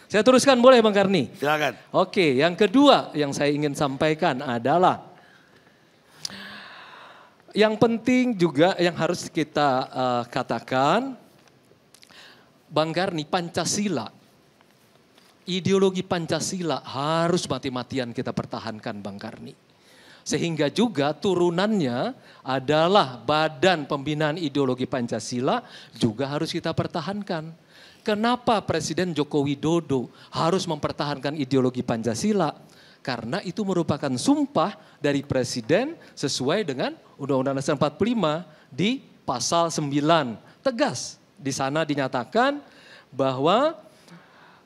Saya teruskan boleh Bang Karni? Silakan. Oke, yang kedua yang saya ingin sampaikan adalah yang penting juga yang harus kita katakan, Bang Karni, Pancasila, ideologi Pancasila harus mati-matian kita pertahankan Bang Karni. Sehingga juga turunannya adalah Badan Pembinaan Ideologi Pancasila juga harus kita pertahankan. Kenapa Presiden Joko Widodo harus mempertahankan ideologi Pancasila? Karena itu merupakan sumpah dari Presiden sesuai dengan Undang-Undang Dasar 45 di pasal 9. Tegas di sana dinyatakan bahwa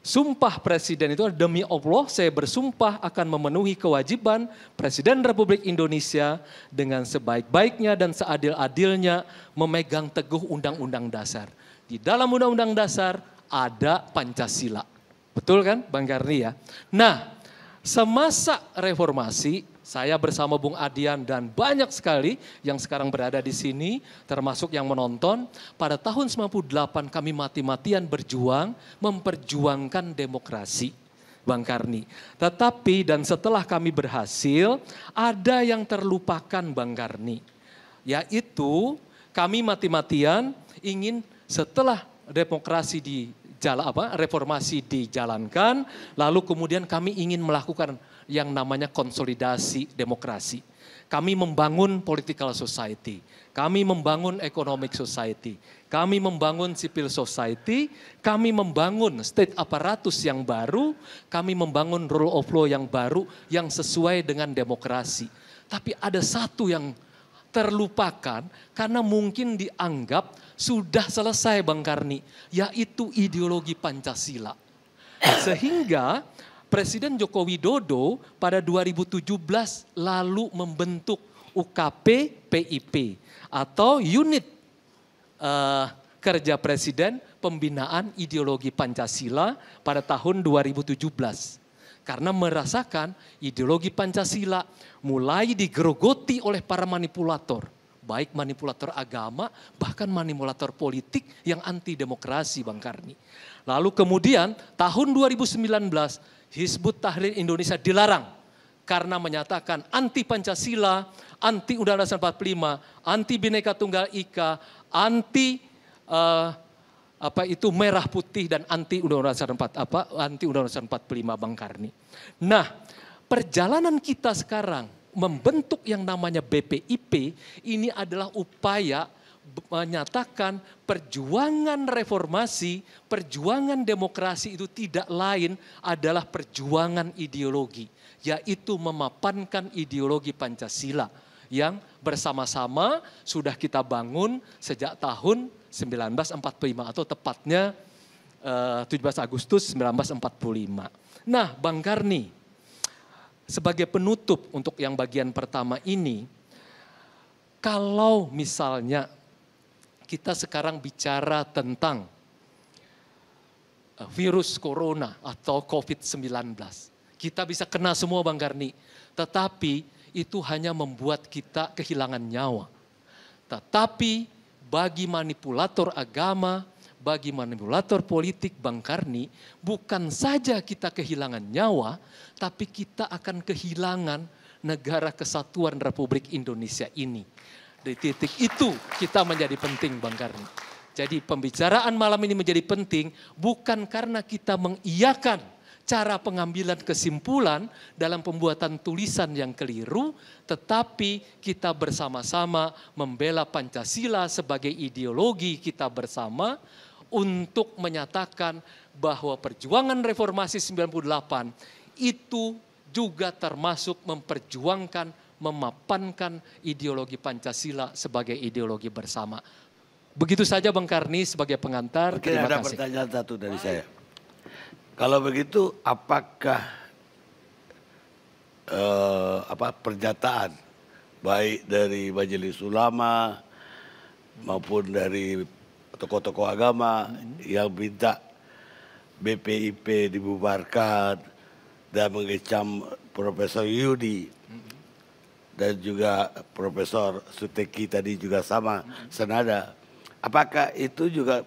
sumpah Presiden itu demi Allah saya bersumpah akan memenuhi kewajiban Presiden Republik Indonesia dengan sebaik-baiknya dan seadil-adilnya memegang teguh Undang-Undang Dasar. Di dalam Undang-Undang Dasar ada Pancasila. Betul kan Bang Karni ya? Nah, semasa reformasi saya bersama Bung Adian dan banyak sekali yang sekarang berada di sini termasuk yang menonton, pada tahun 98 kami mati-matian berjuang memperjuangkan demokrasi Bang Karni. Tetapi dan setelah kami berhasil ada yang terlupakan Bang Karni. Yaitu kami mati-matian ingin setelah reformasi dijalankan, lalu kemudian kami ingin melakukan yang namanya konsolidasi demokrasi. Kami membangun political society, kami membangun economic society, kami membangun civil society, kami membangun state apparatus yang baru, kami membangun rule of law yang baru yang sesuai dengan demokrasi. Tapi ada satu yang terlupakan karena mungkin dianggap sudah selesai Bang Karni, yaitu ideologi Pancasila. Sehingga Presiden Joko Widodo pada 2017 lalu membentuk UKP PIP atau Unit Kerja Presiden Pembinaan Ideologi Pancasila pada tahun 2017. Karena merasakan ideologi Pancasila mulai digerogoti oleh para manipulator. Baik manipulator agama, bahkan manipulator politik yang anti demokrasi Bang Karni. Lalu kemudian tahun 2019 Hizbut Tahrir Indonesia dilarang. Karena menyatakan anti Pancasila, anti Undang-Undang Dasar 45, anti Bhinneka Tunggal Ika, anti merah putih dan anti Undang-Undang Dasar 45 Bang Karni. Nah, perjalanan kita sekarang membentuk yang namanya BPIP ini adalah upaya menyatakan perjuangan reformasi, perjuangan demokrasi itu tidak lain adalah perjuangan ideologi, yaitu memapankan ideologi Pancasila yang bersama-sama sudah kita bangun sejak tahun 1945 atau tepatnya 17 Agustus 1945. Nah, Bang Karni, sebagai penutup untuk yang bagian pertama ini, kalau misalnya kita sekarang bicara tentang virus corona atau COVID-19, kita bisa kena semua Bang Karni, tetapi itu hanya membuat kita kehilangan nyawa. Tetapi bagi manipulator agama, bagi manipulator politik Bang Karni, bukan saja kita kehilangan nyawa, tapi kita akan kehilangan negara kesatuan Republik Indonesia ini. Di titik itu kita menjadi penting Bang Karni. Jadi pembicaraan malam ini menjadi penting bukan karena kita mengiyakan cara pengambilan kesimpulan dalam pembuatan tulisan yang keliru, tetapi kita bersama-sama membela Pancasila sebagai ideologi kita bersama untuk menyatakan bahwa perjuangan reformasi 98 itu juga termasuk memperjuangkan, memapankan ideologi Pancasila sebagai ideologi bersama. Begitu saja Bang Karni sebagai pengantar. Mungkin terima ada kasih. Pertanyaan satu dari saya. Kalau begitu apakah pernyataan baik dari Majelis Ulama maupun dari tokoh-tokoh agama yang minta BPIP dibubarkan dan mengecam Profesor Yudi dan juga Profesor Suteki tadi juga sama senada. Apakah itu juga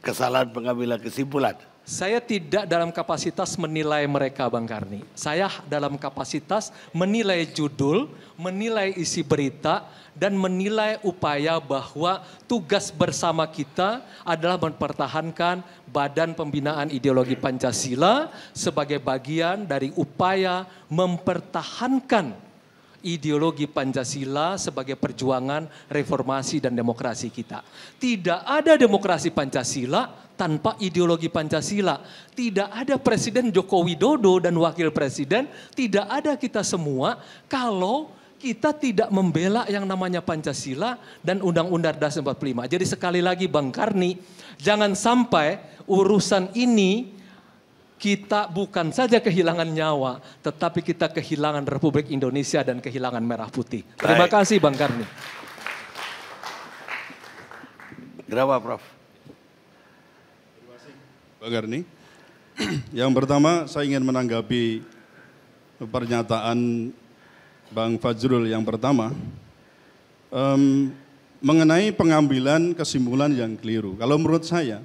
kesalahan pengambilan kesimpulan? Saya tidak dalam kapasitas menilai mereka, Bang Karni. Saya dalam kapasitas menilai judul, menilai isi berita, dan menilai upaya bahwa tugas bersama kita adalah mempertahankan Badan Pembinaan Ideologi Pancasila sebagai bagian dari upaya mempertahankan ideologi Pancasila sebagai perjuangan reformasi dan demokrasi kita. Tidak ada demokrasi Pancasila tanpa ideologi Pancasila. Tidak ada Presiden Joko Widodo dan Wakil Presiden, tidak ada kita semua kalau kita tidak membela yang namanya Pancasila dan Undang-Undang Dasar 45. Jadi sekali lagi Bang Karni, jangan sampai urusan ini kita bukan saja kehilangan nyawa, tetapi kita kehilangan Republik Indonesia dan kehilangan merah putih. Terima kasih Bang Karni. Kenapa Prof? Terima kasih Bang Karni. Yang pertama saya ingin menanggapi pernyataan Bang Fajrul yang pertama. Mengenai pengambilan kesimpulan yang keliru. Kalau menurut saya,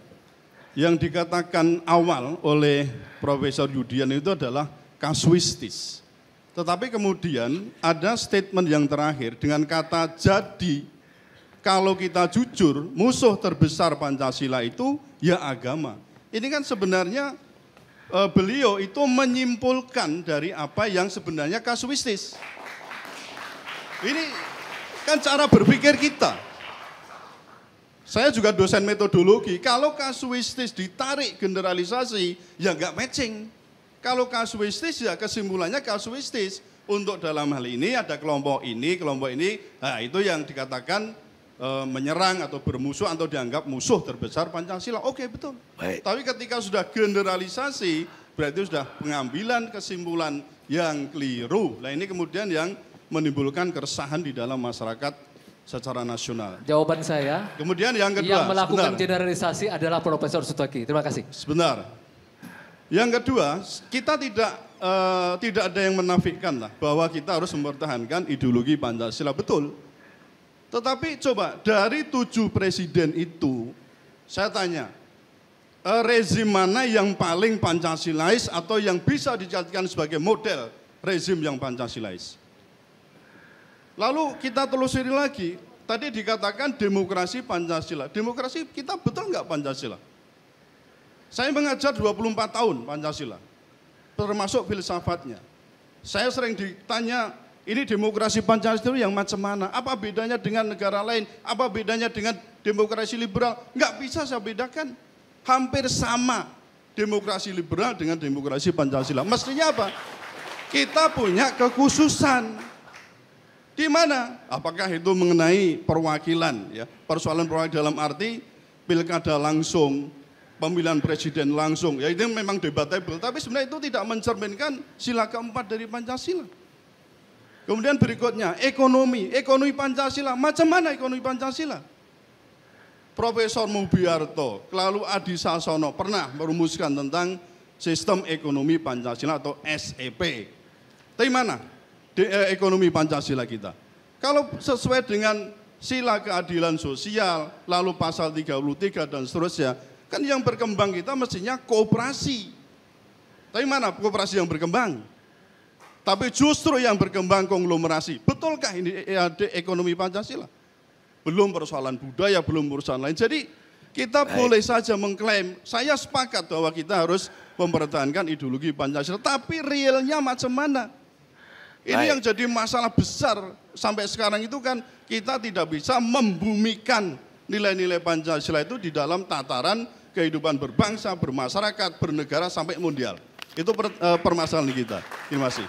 yang dikatakan awal oleh Profesor Yudian itu adalah kasuistis. Tetapi kemudian ada statement yang terakhir dengan kata jadi, kalau kita jujur, musuh terbesar Pancasila itu ya agama. Ini kan sebenarnya beliau itu menyimpulkan dari apa yang sebenarnya kasuistis. Ini kan cara berpikir kita. Saya juga dosen metodologi, kalau kasuistis ditarik generalisasi, ya nggak matching. Kalau kasuistis ya kesimpulannya kasuistis. Untuk dalam hal ini ada kelompok ini, nah itu yang dikatakan menyerang atau bermusuh atau dianggap musuh terbesar Pancasila. Oke, betul. Baik. Tapi ketika sudah generalisasi, berarti sudah pengambilan kesimpulan yang keliru. Nah ini kemudian yang menimbulkan keresahan di dalam masyarakat secara nasional. Jawaban saya, kemudian yang kedua, yang melakukan generalisasi adalah Profesor Sutaki. Terima kasih. Sebentar. Yang kedua, kita tidak ada yang menafikan lah bahwa kita harus mempertahankan ideologi Pancasila, betul. Tetapi coba dari 7 presiden itu, saya tanya, rezim mana yang paling Pancasilais atau yang bisa dijadikan sebagai model rezim yang Pancasilais? Lalu kita telusuri lagi, tadi dikatakan demokrasi Pancasila. Demokrasi kita betul nggak Pancasila? Saya mengajar 24 tahun Pancasila, termasuk filsafatnya. Saya sering ditanya, ini demokrasi Pancasila yang macam mana? Apa bedanya dengan negara lain? Apa bedanya dengan demokrasi liberal? Nggak bisa saya bedakan. Hampir sama demokrasi liberal dengan demokrasi Pancasila. Mestinya apa? Kita punya kekhususan. Di mana? Apakah itu mengenai perwakilan, ya, persoalan perwakilan dalam arti pilkada langsung, pemilihan presiden langsung, ya itu memang debatable, tapi sebenarnya itu tidak mencerminkan sila keempat dari Pancasila. Kemudian berikutnya, ekonomi Pancasila, macam mana ekonomi Pancasila? Profesor Mubiarto, lalu Adi Sasono pernah merumuskan tentang sistem ekonomi Pancasila atau SEP. Tapi mana? Ekonomi Pancasila kita. Kalau sesuai dengan sila keadilan sosial, lalu pasal 33 dan seterusnya, kan yang berkembang kita mestinya kooperasi. Tapi mana kooperasi yang berkembang? Tapi justru yang berkembang konglomerasi. Betulkah ini ekonomi Pancasila? Belum persoalan budaya, belum persoalan lain. Jadi kita boleh saja mengklaim, saya sepakat bahwa kita harus mempertahankan ideologi Pancasila. Tapi realnya macam mana? Ini yang jadi masalah besar sampai sekarang itu kan kita tidak bisa membumikan nilai-nilai Pancasila itu di dalam tataran kehidupan berbangsa, bermasyarakat, bernegara sampai mundial. Itu permasalahan kita. Terima kasih.